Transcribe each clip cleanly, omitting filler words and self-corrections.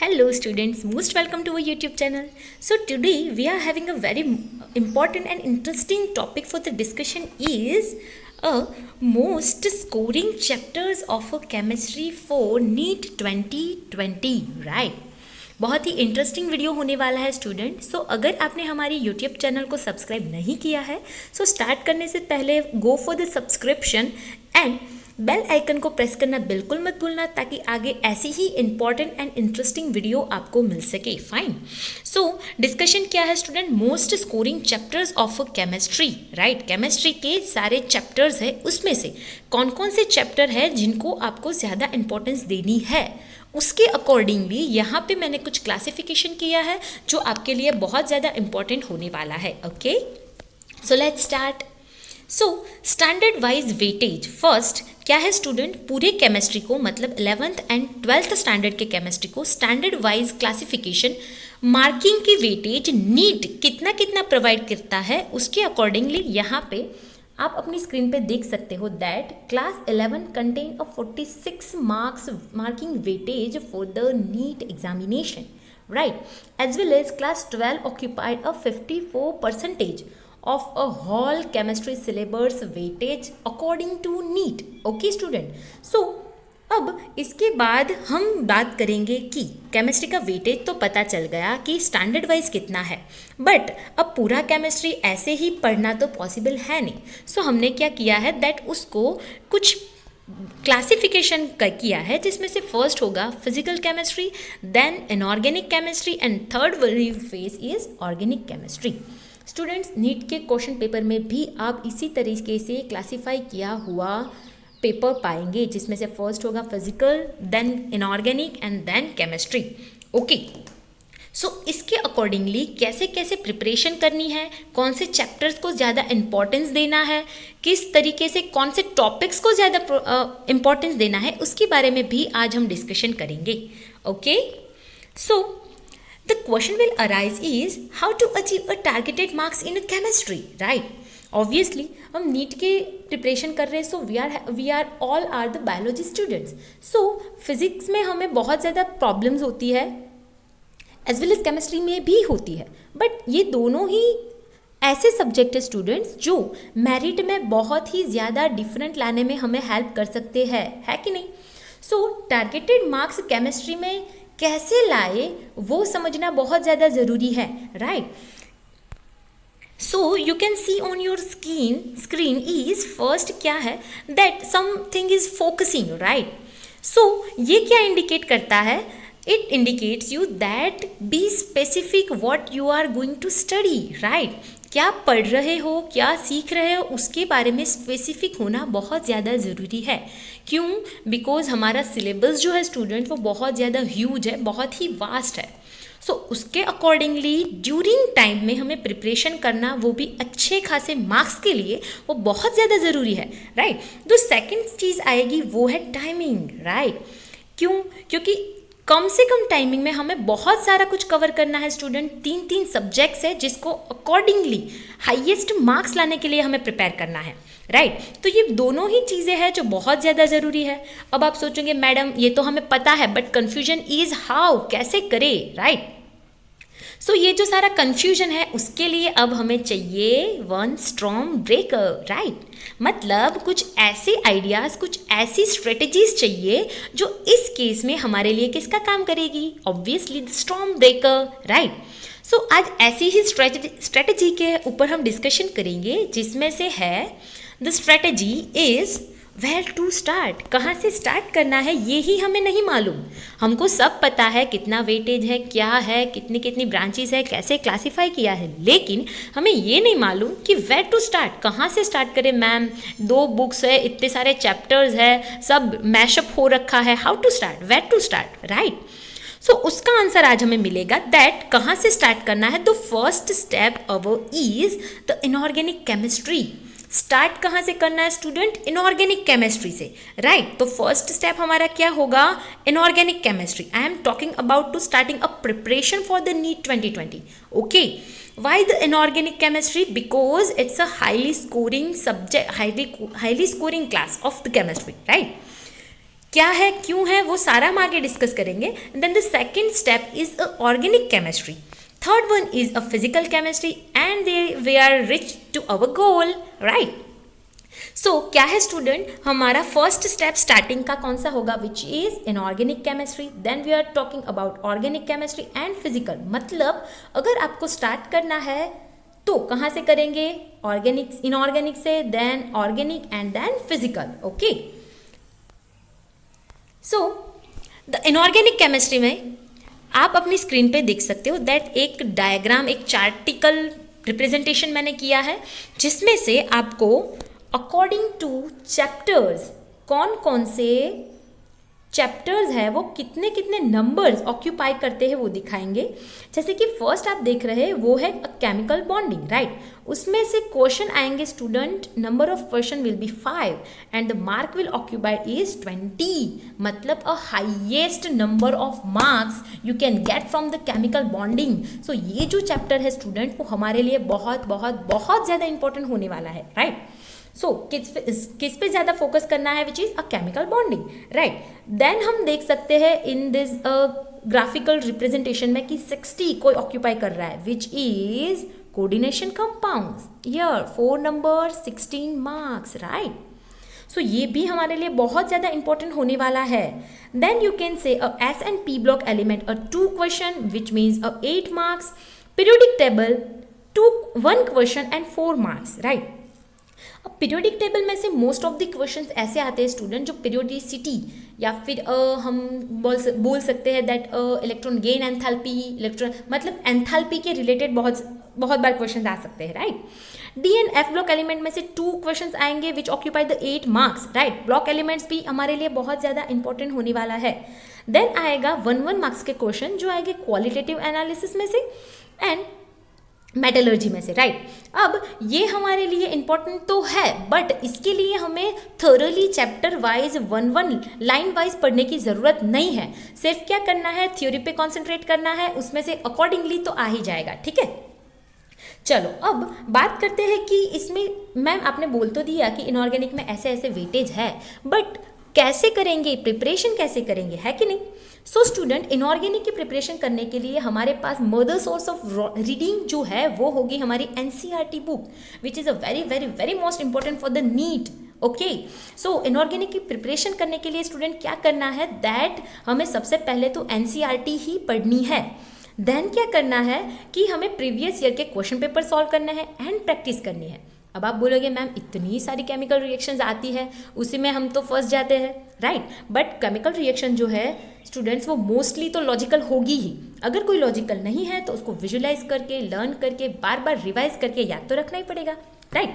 Hello students, most welcome to our YouTube channel. So today we are having a very important and interesting topic for the discussion is most scoring chapters of a chemistry for NEET 2020, right? बहुत ही interesting video होने वाला है student. सो अगर आपने हमारे YouTube channel को subscribe नहीं किया है सो स्टार्ट करने से पहले go for the subscription and bell icon को प्रेस करना बिल्कुल मत भूलना ताकि आगे ऐसी ही इंपॉर्टेंट एंड इंटरेस्टिंग वीडियो आपको मिल सके. फाइन. सो डिस्कशन क्या है student? Most scoring chapters of chemistry, right? Chemistry के सारे चैप्टर्स है, उसमें से कौन कौन से चैप्टर है जिनको आपको ज़्यादा इंपॉर्टेंस देनी है, उसके अकॉर्डिंगली यहाँ पे मैंने कुछ क्लासिफिकेशन किया है जो आपके लिए बहुत ज़्यादा इंपॉर्टेंट होने वाला है. Okay, so let's start. So standard wise weightage first क्या है स्टूडेंट? पूरे केमिस्ट्री को मतलब 11th एंड 12th स्टैंडर्ड के केमिस्ट्री को स्टैंडर्ड वाइज क्लासिफिकेशन मार्किंग की वेटेज नीट कितना कितना प्रोवाइड करता है उसके अकॉर्डिंगली यहाँ पे आप अपनी स्क्रीन पे देख सकते हो that class 11 contain a 46 marks marking weightage for the NEET examination, right? As well as class 12 occupied a 54% of a whole chemistry syllabus weightage according to NEET. Okay student. So अब इसके बाद हम बात करेंगे कि केमिस्ट्री का weightage तो पता चल गया कि स्टैंडर्ड वाइज कितना है, बट अब पूरा केमिस्ट्री ऐसे ही पढ़ना तो पॉसिबल है नहीं. सो हमने क्या किया है दैट उसको कुछ क्लासिफिकेशन किया है जिसमें से फर्स्ट होगा physical chemistry, then inorganic chemistry and third phase is organic chemistry. Students, NEET के क्वेश्चन पेपर में भी आप इसी तरीके से क्लासिफाई किया हुआ पेपर पाएंगे जिसमें से फर्स्ट होगा physical, then inorganic and then chemistry. Okay, so इसके अकॉर्डिंगली कैसे कैसे प्रिपरेशन करनी है, कौन से चैप्टर्स को ज़्यादा इंपॉर्टेंस देना है, किस तरीके से कौन से टॉपिक्स को ज़्यादा इंपॉर्टेंस देना है, उसके बारे में भी आज हम डिस्कशन करेंगे. Okay, so the question will arise is how to achieve a targeted marks in a chemistry, right? Obviously हम नीट के प्रिपरेशन कर रहे हैं, so we are all are the biology students. So physics में हमें बहुत ज़्यादा प्रॉब्लम्स होती है एज वेल एज केमिस्ट्री में भी होती है, बट ये दोनों ही ऐसे सब्जेक्ट है स्टूडेंट्स जो मेरिट में बहुत ही ज़्यादा डिफरेंट लाने में हमें हेल्प कर सकते हैं, है कि नहीं? सो टारगेटेड मार्क्स केमिस्ट्री में कैसे लाए वो समझना बहुत ज़्यादा ज़रूरी है, right? So you can see on your screen is first क्या है that something is focusing, right? So ये क्या इंडिकेट करता है? It indicates you that be specific what you are going to study, right? क्या पढ़ रहे हो, क्या सीख रहे हो, उसके बारे में स्पेसिफिक होना बहुत ज़्यादा ज़रूरी है. क्यों? बिकॉज हमारा सिलेबस जो है स्टूडेंट वो बहुत ज़्यादा ह्यूज है, बहुत ही वास्ट है. सो उसके अकॉर्डिंगली ड्यूरिंग टाइम में हमें प्रिपरेशन करना, वो भी अच्छे खासे मार्क्स के लिए, वो बहुत ज़्यादा ज़रूरी है, राइट? तो सेकेंड चीज़ आएगी वो है टाइमिंग, राइट? क्यों? क्योंकि कम से कम टाइमिंग में हमें बहुत सारा कुछ कवर करना है स्टूडेंट. 3 सब्जेक्ट्स है जिसको अकॉर्डिंगली हाईएस्ट मार्क्स लाने के लिए हमें प्रिपेयर करना है, राइट? तो ये दोनों ही चीज़ें हैं जो बहुत ज़्यादा ज़रूरी है. अब आप सोचेंगे मैडम ये तो हमें पता है बट कन्फ्यूजन इज हाउ, कैसे करें, राइट? सो ये जो सारा कन्फ्यूजन है उसके लिए अब हमें चाहिए वन स्ट्रॉन्ग ब्रेकर, राइट? मतलब कुछ ऐसे आइडियाज़, कुछ ऐसी स्ट्रेटजीज चाहिए जो इस केस में हमारे लिए किसका काम करेगी? Obviously the strong breaker, right? So आज ऐसी ही स्ट्रेटजी के ऊपर हम डिस्कशन करेंगे जिसमें से है the strategy is where to start. कहाँ से स्टार्ट करना है ये ही हमें नहीं मालूम. हमको सब पता है कितना वेटेज है, क्या है, कितनी कितनी ब्रांचेस है, कैसे क्लासीफाई किया है, लेकिन हमें ये नहीं मालूम कि वेयर टू स्टार्ट, कहाँ से स्टार्ट करें. मैम 2 बुक्स है, इतने सारे चैप्टर्स है, सब मैशअप हो रखा है, how to start, where to start, right? So उसका आंसर आज हमें मिलेगा दैट कहाँ से स्टार्ट करना है. The first step our is the inorganic chemistry. Start कहाँ से करना है स्टूडेंट? इनऑर्गेनिक केमिस्ट्री से, राइट? तो फर्स्ट स्टेप हमारा क्या होगा? Inorganic chemistry. I am talking about to starting a preparation for the NEET 2020. Okay, why the inorganic chemistry? Because it's a highly scoring subject, highly scoring class of the chemistry, right? क्या है, क्यों है, वो सारा हम आगे discuss करेंगे. Then the second step is a organic chemistry. Third one is a physical chemistry and they we are reach to our goal, right. So क्या है स्टूडेंट, हमारा फर्स्ट स्टेप स्टार्टिंग का कौन सा होगा, which is inorganic chemistry. Then we are talking about organic chemistry and physical. मतलब अगर आपको स्टार्ट करना है तो कहाँ से करेंगे, ऑर्गेनिक, इनऑर्गेनिक से, then organic and then physical. Okay. So the inorganic chemistry में आप अपनी स्क्रीन पे देख सकते हो दैट एक डायग्राम, एक चार्टिकल रिप्रेजेंटेशन मैंने किया है, जिसमें से आपको अकॉर्डिंग टू चैप्टर्स कौन कौन से चैप्टर्स है वो कितने कितने नंबर्स ऑक्यूपाई करते हैं वो दिखाएंगे. जैसे कि फर्स्ट आप देख रहे हैं वो है केमिकल बॉन्डिंग, राइट. उसमें से क्वेश्चन आएंगे student, number of question will be 5 and the mark will occupied is 20. मतलब a highest number of marks you can get from the chemical bonding. So ये जो चैप्टर है स्टूडेंट वो हमारे लिए बहुत बहुत बहुत ज़्यादा इंपॉर्टेंट होने वाला है, राइट. सो किस पे ज़्यादा फोकस करना है, which is a chemical bonding, right. Then हम देख सकते हैं इन दिस ग्राफिकल रिप्रेजेंटेशन में कि 60 कोई ऑक्यूपाई कर रहा है, which is coordination compounds. Here 4 number 16 marks, right. So ये भी हमारे लिए बहुत ज़्यादा इंपॉर्टेंट होने वाला है. Then you can say s and p block element 2 question which means 8 marks. Periodic table 1 question and 4 marks, right. अब पीरियोडिक टेबल में से मोस्ट ऑफ द क्वेश्चंस ऐसे आते हैं स्टूडेंट जो पीरियोडिसिटी या फिर हम बोल सकते हैं that electron gain enthalpy, electron मतलब एंथैल्पी के रिलेटेड बहुत बार क्वेश्चंस आ सकते हैं, right. D and F block element में से 2 क्वेश्चंस आएंगे विच occupy the 8 marks, right. Block elements भी हमारे लिए बहुत ज़्यादा इंपॉर्टेंट होने वाला है. देन आएगा 1 मार्क्स के क्वेश्चन जो आएंगे क्वालिटेटिव एनालिसिस में से एंड मेटलर्जी में से, राइट. अब ये हमारे लिए इंपॉर्टेंट तो है, बट इसके लिए हमें थोरली चैप्टर वाइज 1 लाइन वाइज पढ़ने की ज़रूरत नहीं है. सिर्फ क्या करना है, थ्योरी पे कॉन्सेंट्रेट करना है, उसमें से अकॉर्डिंगली तो आ ही जाएगा, ठीक है. चलो अब बात करते हैं कि इसमें मैम आपने बोल तो दिया कि इनऑर्गेनिक में ऐसे ऐसे वेटेज है, बट कैसे करेंगे, प्रिपरेशन कैसे करेंगे, है कि नहीं. सो स्टूडेंट इनऑर्गेनिक की प्रिपरेशन करने के लिए हमारे पास मदर सोर्स ऑफ रीडिंग जो है वो होगी हमारी NCERT book, which is a very very very most important for the NEET. Okay. So inorganic की प्रिपरेशन करने के लिए स्टूडेंट क्या करना है, दैट हमें सबसे पहले तो एनसीईआरटी ही पढ़नी है. देन क्या करना है कि हमें प्रीवियस ईयर के क्वेश्चन पेपर सॉल्व करना है एंड प्रैक्टिस करनी है. अब आप बोलोगे मैम इतनी सारी केमिकल रिएक्शंस आती है, उसी में हम तो फंस जाते हैं, राइट. बट केमिकल रिएक्शन जो है स्टूडेंट्स वो मोस्टली तो लॉजिकल होगी ही. अगर कोई लॉजिकल नहीं है तो उसको विजुलाइज करके, लर्न करके, बार बार रिवाइज करके याद तो रखना ही पड़ेगा, राइट.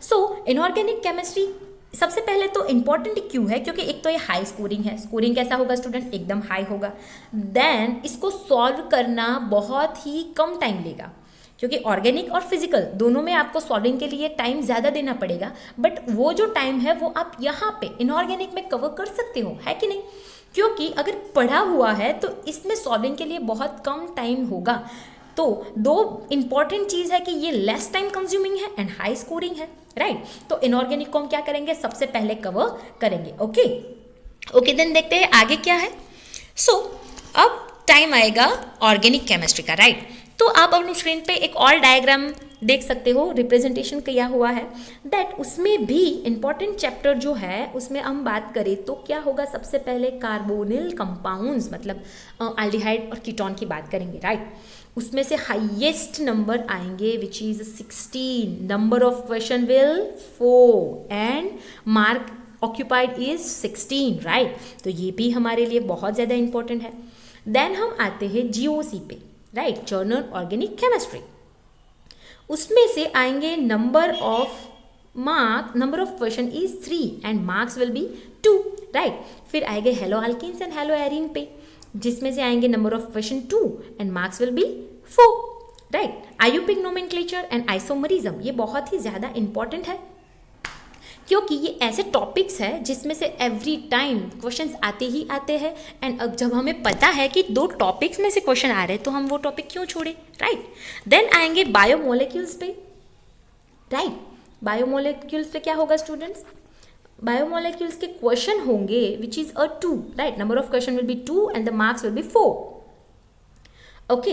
सो इनऑर्गेनिक केमिस्ट्री सबसे पहले तो इम्पॉर्टेंट क्यों है, क्योंकि एक तो ये हाई स्कोरिंग है. स्कोरिंग कैसा होगा स्टूडेंट, एकदम हाई होगा. देन इसको सॉल्व करना बहुत ही कम टाइम लेगा, क्योंकि ऑर्गेनिक और फिजिकल दोनों में आपको सॉल्विंग के लिए टाइम ज़्यादा देना पड़ेगा, बट वो जो टाइम है वो आप यहाँ पे इनऑर्गेनिक में कवर कर सकते हो, है कि नहीं. क्योंकि अगर पढ़ा हुआ है तो इसमें सॉल्विंग के लिए बहुत कम टाइम होगा. तो 2 इंपॉर्टेंट चीज़ है कि ये लेस टाइम कंज्यूमिंग है एंड हाई स्कोरिंग है, राइट. तो इनऑर्गेनिक को हम क्या करेंगे, सबसे पहले कवर करेंगे. ओके देन देखते हैं आगे क्या है. सो अब टाइम आएगा ऑर्गेनिक केमिस्ट्री का, राइट. तो आप अपनी स्क्रीन पे एक और डायग्राम देख सकते हो, रिप्रेजेंटेशन किया हुआ है, दैट उसमें भी इंपॉर्टेंट चैप्टर जो है उसमें हम बात करें तो क्या होगा, सबसे पहले कार्बोनिल कंपाउंड्स मतलब एल्डिहाइड और कीटोन की बात करेंगे, राइट. उसमें से हाईएस्ट नंबर आएंगे which is 16. Number of question will 4 and mark occupied is 16, right. तो ये भी हमारे लिए बहुत ज़्यादा इंपॉर्टेंट है. देन हम आते हैं जीओसी पे, राइट, जर्नल ऑर्गेनिक केमिस्ट्री. उसमें से आएंगे number of question is 3 and marks will be 2, right. फिर आएंगे haloalkanes and haloarenes पे, जिसमें से आएंगे number of question 2 and marks will be 4, right. IUPAC nomenclature and isomerism ये बहुत ही ज़्यादा इंपॉर्टेंट है, क्योंकि ये ऐसे टॉपिक्स है जिसमें से एवरी टाइम क्वेश्चंस आते ही आते हैं. एंड अब जब हमें पता है कि 2 टॉपिक्स में से क्वेश्चन आ रहे हैं तो हम वो टॉपिक क्यों छोड़े, राइट. देन आएंगे बायोमोलिक्यूल्स पे, राइट. बायोमोलिक्यूल्स पे क्या होगा स्टूडेंट्स, बायोमोलिक्यूल्स के क्वेश्चन होंगे which is a 2, right, number of question will be 2 and the marks will be 4. Okay,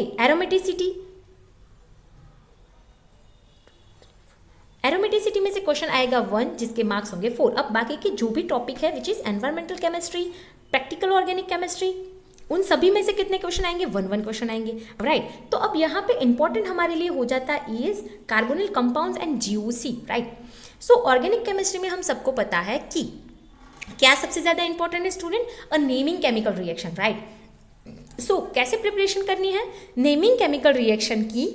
aromaticity में से क्वेश्चन आएगा 1 जिसके मार्क्स होंगे 4. अब बाकी के जो भी टॉपिक है which is environmental chemistry, practical organic chemistry, उन सभी में से कितने क्वेश्चन आएंगे? 1 क्वेश्चन आएंगे, राइट. तो अब यहाँ पे इंपॉर्टेंट हमारे लिए हो जाता is carbonyl compounds and GOC, right. So organic chemistry में हम सबको पता है कि क्या सबसे ज्यादा इंपॉर्टेंट है student? A naming chemical reaction, right. So कैसे प्रिपरेशन करनी है? नेमिंग केमिकल रिएक्शन की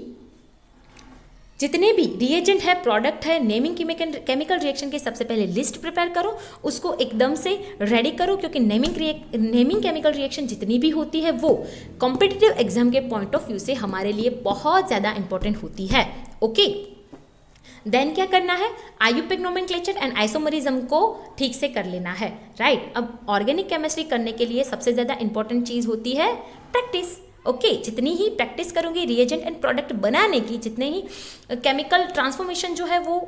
जितने भी रिएजेंट है, प्रोडक्ट है, नेमिंग केमिकल रिएक्शन की सबसे पहले लिस्ट प्रिपेयर करो, उसको एकदम से रेडी करो, क्योंकि नेमिंग केमिकल रिएक्शन जितनी भी होती है वो कॉम्पिटिटिव एग्जाम के पॉइंट ऑफ व्यू से हमारे लिए बहुत ज़्यादा इंपॉर्टेंट होती है. ओके, देन क्या करना है? आईयूपीएसी नोमेनक्लेचर एंड आइसोमरिज्म को ठीक से कर लेना है, राइट. अब ऑर्गेनिक केमिस्ट्री करने के लिए सबसे ज़्यादा इंपॉर्टेंट चीज़ होती है प्रैक्टिस. ओके, जितनी ही प्रैक्टिस करोगे रिएजेंट एंड प्रोडक्ट बनाने की, जितने ही केमिकल ट्रांसफॉर्मेशन जो है वो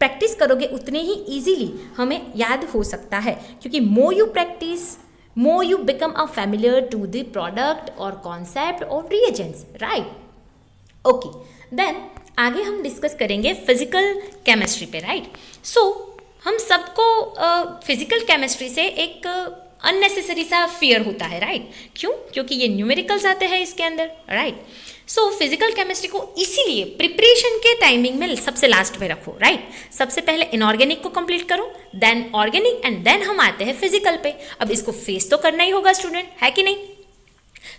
प्रैक्टिस करोगे, उतने ही इजीली हमें याद हो सकता है, क्योंकि more you practice more you become a familiar to the product और concept of reagents, right. Okay, then आगे हम डिस्कस करेंगे फिजिकल केमिस्ट्री पे, राइट. सो हम सबको फिजिकल केमिस्ट्री से एक अननेसेसरी सा फियर होता है, राइट. क्यों? क्योंकि ये न्यूमेरिकल्स आते हैं इसके अंदर, राइट. सो फिजिकल केमिस्ट्री को इसीलिए प्रिपरेशन के टाइमिंग में सबसे लास्ट में रखो, राइट. सबसे पहले इनऑर्गेनिक को कंप्लीट करो, देन ऑर्गेनिक एंड देन हम आते हैं फिजिकल पे. अब इसको फेस तो करना ही होगा स्टूडेंट, है कि नहीं.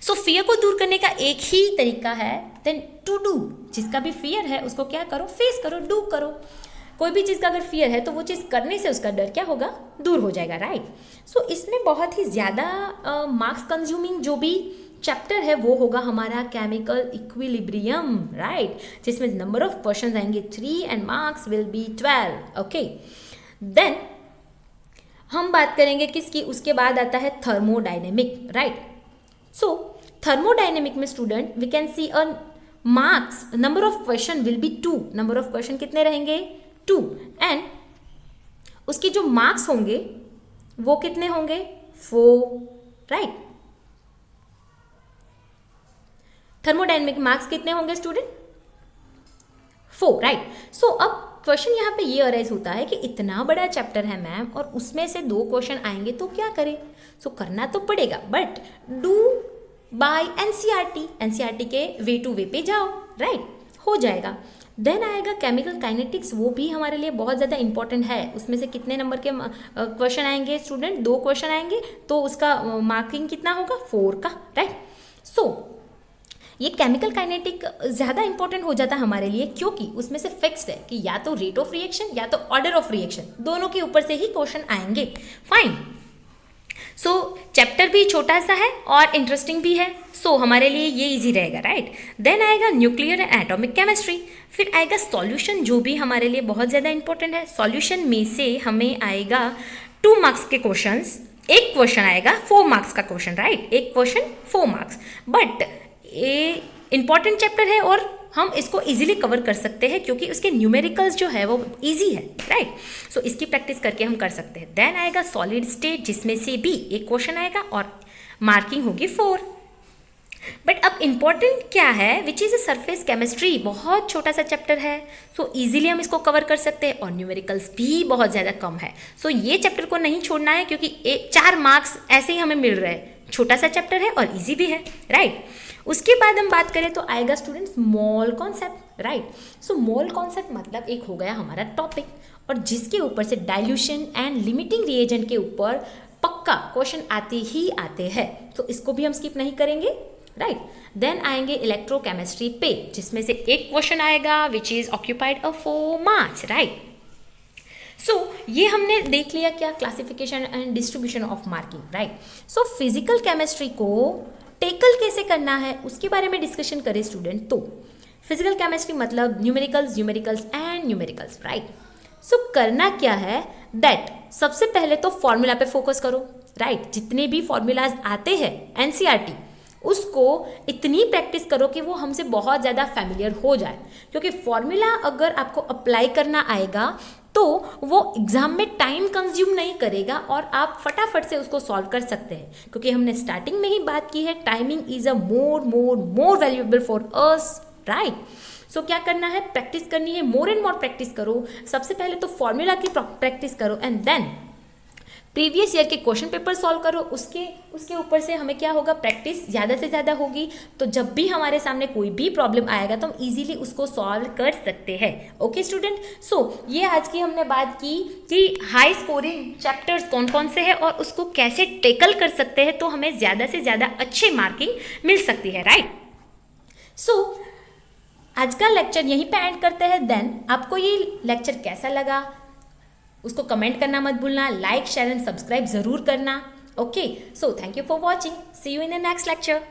सो फियर को दूर करने का एक ही तरीका है, देन टू डू. जिसका भी फियर है उसको क्या करो? फेस करो, डू करो. कोई भी चीज़ का अगर फियर है तो वो चीज़ करने से उसका डर क्या होगा? दूर हो जाएगा, राइट. सो इसमें बहुत ही ज़्यादा मार्क्स कंज्यूमिंग जो भी चैप्टर है वो होगा हमारा केमिकल इक्विलिब्रियम, राइट, जिसमें नंबर ऑफ क्वेश्चंस आएंगे 3 and marks will be 12. Okay, देन हम बात करेंगे किसकी? उसके बाद आता है थर्मोडायनेमिक, राइट. सो थर्मोडायनेमिक में student we can see a marks, number of question will be 2. Number of question कितने रहेंगे? 2. एंड उसके जो मार्क्स होंगे वो कितने होंगे? 4, राइट. थर्मोडायनेमिक मार्क्स कितने होंगे स्टूडेंट? 4, राइट. सो अब क्वेश्चन यहाँ पे ये अराइज होता है कि इतना बड़ा चैप्टर है मैम और उसमें से 2 क्वेश्चन आएंगे तो क्या करें? सो करना तो पड़ेगा, बट डू बाय एनसीईआरटी के वे टू वे पे जाओ, राइट, हो जाएगा. देन आएगा केमिकल काइनेटिक्स, वो भी हमारे लिए बहुत ज़्यादा इंपॉर्टेंट है. उसमें से कितने नंबर के क्वेश्चन आएंगे स्टूडेंट? 2 क्वेश्चन आएंगे, तो उसका मार्किंग कितना होगा? 4 का, राइट. सो ये केमिकल काइनेटिक ज़्यादा इंपॉर्टेंट हो जाता है हमारे लिए, क्योंकि उसमें से फिक्स्ड है कि या तो रेट ऑफ रिएक्शन या तो ऑर्डर ऑफ रिएक्शन, दोनों के ऊपर से ही क्वेश्चन आएंगे. फाइन. सो चैप्टर भी छोटा सा है और इंटरेस्टिंग भी है, सो हमारे लिए ये इजी रहेगा, राइट. देन आएगा न्यूक्लियर एंड एटॉमिक केमिस्ट्री. फिर आएगा सॉल्यूशन, जो भी हमारे लिए बहुत ज़्यादा इंपॉर्टेंट है. सॉल्यूशन में से हमें आएगा 2 मार्क्स के क्वेश्चंस, एक क्वेश्चन आएगा 4 मार्क्स का क्वेश्चन, राइट. एक क्वेश्चन 4 मार्क्स, बट ये इंपॉर्टेंट चैप्टर है और हम इसको इजीली कवर कर सकते हैं क्योंकि उसके न्यूमेरिकल्स जो है वो इजी है, राइट. सो इसकी प्रैक्टिस करके हम कर सकते हैं. देन आएगा सॉलिड स्टेट, जिसमें से भी एक क्वेश्चन आएगा और मार्किंग होगी 4. बट अब इम्पॉर्टेंट क्या है? Which is a surface chemistry. बहुत छोटा सा चैप्टर है, सो इजीली हम इसको कवर कर सकते हैं और न्यूमेरिकल्स भी बहुत ज़्यादा कम है. सो ये चैप्टर को नहीं छोड़ना है क्योंकि 4 मार्क्स ऐसे ही हमें मिल रहे हैं. छोटा सा चैप्टर है और इजी भी है, राइट. उसके बाद हम बात करें तो आएगा स्टूडेंट्स मोल कॉन्सेप्ट, राइट. सो मोल कॉन्सेप्ट मतलब एक हो गया हमारा टॉपिक, और जिसके ऊपर से डाइल्यूशन एंड लिमिटिंग रिएजेंट के ऊपर पक्का क्वेश्चन आते ही आते हैं, तो इसको भी हम स्किप नहीं करेंगे, राइट. देन आएंगे इलेक्ट्रोकेमिस्ट्री पे, जिसमें से एक क्वेश्चन आएगा which is occupied a 4 marks, right. So ये हमने देख लिया क्या? Classification and distribution of marking, right. So physical chemistry को टेकल कैसे करना है उसके बारे में डिस्कशन करें स्टूडेंट. तो फिजिकल केमिस्ट्री मतलब न्यूमेरिकल्स एंड न्यूमेरिकल्स, राइट. सो करना क्या है? दैट सबसे पहले तो फॉर्मूला पे फोकस करो, राइट. जितने भी फॉर्मूलाज आते हैं एनसीईआरटी, उसको इतनी प्रैक्टिस करो कि वो हमसे बहुत ज़्यादा फैमिलियर हो जाए, क्योंकि फॉर्मूला अगर आपको अप्लाई करना आएगा तो वो एग्जाम में टाइम कंज्यूम नहीं करेगा और आप फटाफट से उसको सॉल्व कर सकते हैं, क्योंकि हमने स्टार्टिंग में ही बात की है timing is a more valuable for us, right. So क्या करना है, प्रैक्टिस करनी है, मोर एंड मोर प्रैक्टिस करो। सबसे पहले तो फॉर्मूला की प्रैक्टिस करो एंड देन प्रीवियस ईयर के क्वेश्चन पेपर सॉल्व करो। उसके ऊपर से हमें क्या होगा, प्रैक्टिस ज़्यादा से ज़्यादा होगी, तो जब भी हमारे सामने कोई भी प्रॉब्लम आएगा तो हम इजीली उसको सॉल्व कर सकते हैं। ओके स्टूडेंट, सो ये आज की हमने बात की कि हाई स्कोरिंग चैप्टर्स कौन कौन से हैं और उसको कैसे टेकल कर सकते हैं तो हमें ज़्यादा से ज़्यादा अच्छे मार्किंग मिल सकती है, राइट। सो आज का लेक्चर यहीं पे एंड करते हैं। देन आपको ये लेक्चर कैसा लगा उसको कमेंट करना मत भूलना, लाइक शेयर एंड सब्सक्राइब जरूर करना। Okay, so thank you for watching, see you in the next lecture.